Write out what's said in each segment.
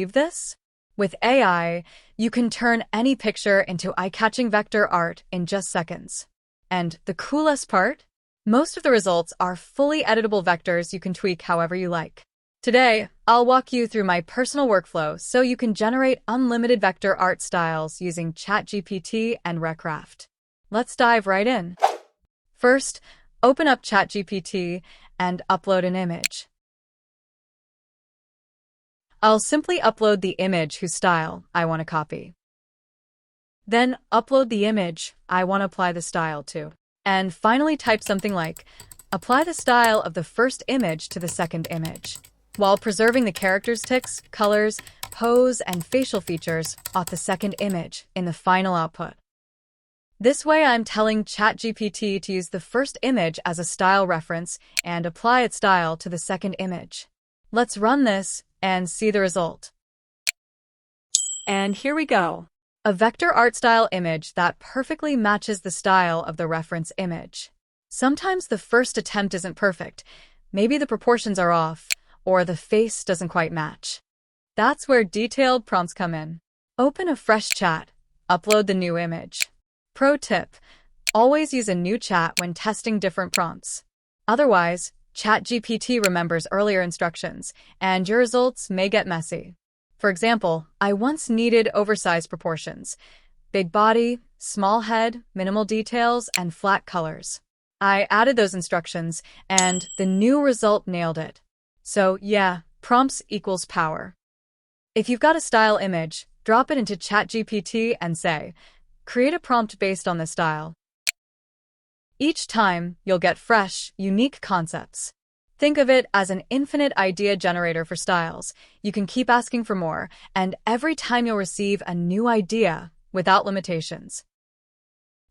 Believe this? With AI, you can turn any picture into eye-catching vector art in just seconds. And the coolest part? Most of the results are fully editable vectors you can tweak however you like. Today, I'll walk you through my personal workflow so you can generate unlimited vector art styles using ChatGPT and Recraft. Let's dive right in. First, open up ChatGPT and upload an image. I'll simply upload the image whose style I want to copy. Then upload the image I want to apply the style to. And finally type something like, apply the style of the first image to the second image, while preserving the characters, ticks, colors, pose, and facial features of the second image in the final output. This way I'm telling ChatGPT to use the first image as a style reference and apply its style to the second image. Let's run this and see the result. And here we go. A vector art style image that perfectly matches the style of the reference image. Sometimes the first attempt isn't perfect. Maybe the proportions are off, or the face doesn't quite match. That's where detailed prompts come in. Open a fresh chat. Upload the new image. Pro tip: always use a new chat when testing different prompts. Otherwise, ChatGPT remembers earlier instructions, and your results may get messy. For example, I once needed oversized proportions, big body, small head, minimal details, and flat colors. I added those instructions, and the new result nailed it. So yeah, prompts equals power. If you've got a style image, drop it into ChatGPT and say, create a prompt based on this style. Each time, you'll get fresh, unique concepts. Think of it as an infinite idea generator for styles. You can keep asking for more, and every time you'll receive a new idea without limitations.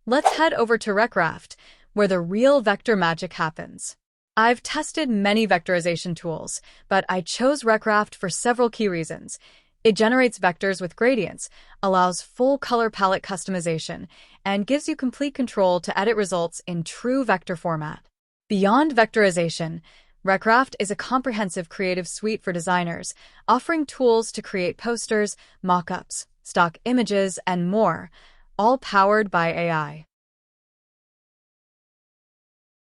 Let's head over to Recraft, where the real vector magic happens. I've tested many vectorization tools, but I chose Recraft for several key reasons. It generates vectors with gradients, allows full color palette customization, and gives you complete control to edit results in true vector format. Beyond vectorization, Recraft is a comprehensive creative suite for designers, offering tools to create posters, mock-ups, stock images, and more, all powered by AI.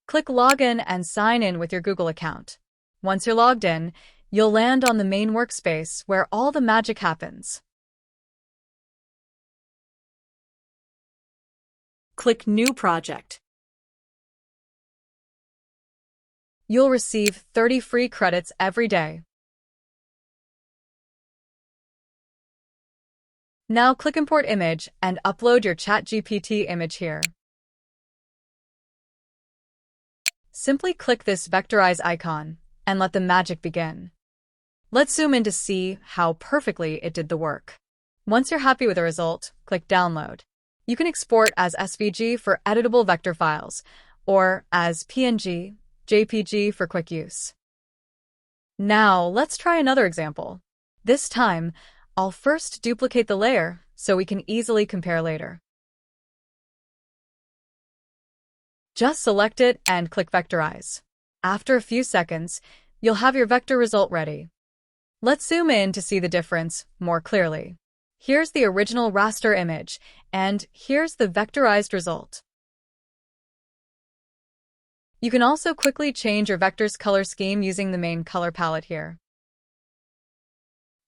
Click Login and sign in with your Google account. Once you're logged in, you'll land on the main workspace where all the magic happens. Click New Project. You'll receive 30 free credits every day. Now click Import Image and upload your ChatGPT image here. Simply click this vectorize icon and let the magic begin. Let's zoom in to see how perfectly it did the work. Once you're happy with the result, click Download. You can export as SVG for editable vector files, or as PNG, JPG for quick use. Now, let's try another example. This time, I'll first duplicate the layer so we can easily compare later. Just select it and click Vectorize. After a few seconds, you'll have your vector result ready. Let's zoom in to see the difference more clearly. Here's the original raster image, and here's the vectorized result. You can also quickly change your vector's color scheme using the main color palette here.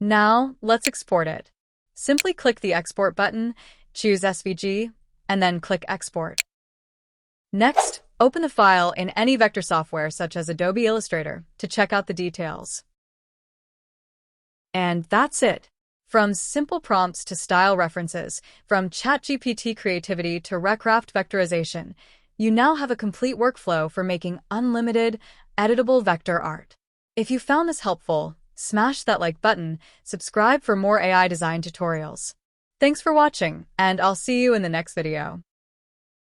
Now, let's export it. Simply click the Export button, choose SVG, and then click Export. Next, open the file in any vector software such as Adobe Illustrator to check out the details. And that's it. From simple prompts to style references, from ChatGPT creativity to Recraft vectorization, you now have a complete workflow for making unlimited, editable vector art. If you found this helpful, smash that like button, subscribe for more AI design tutorials. Thanks for watching, and I'll see you in the next video.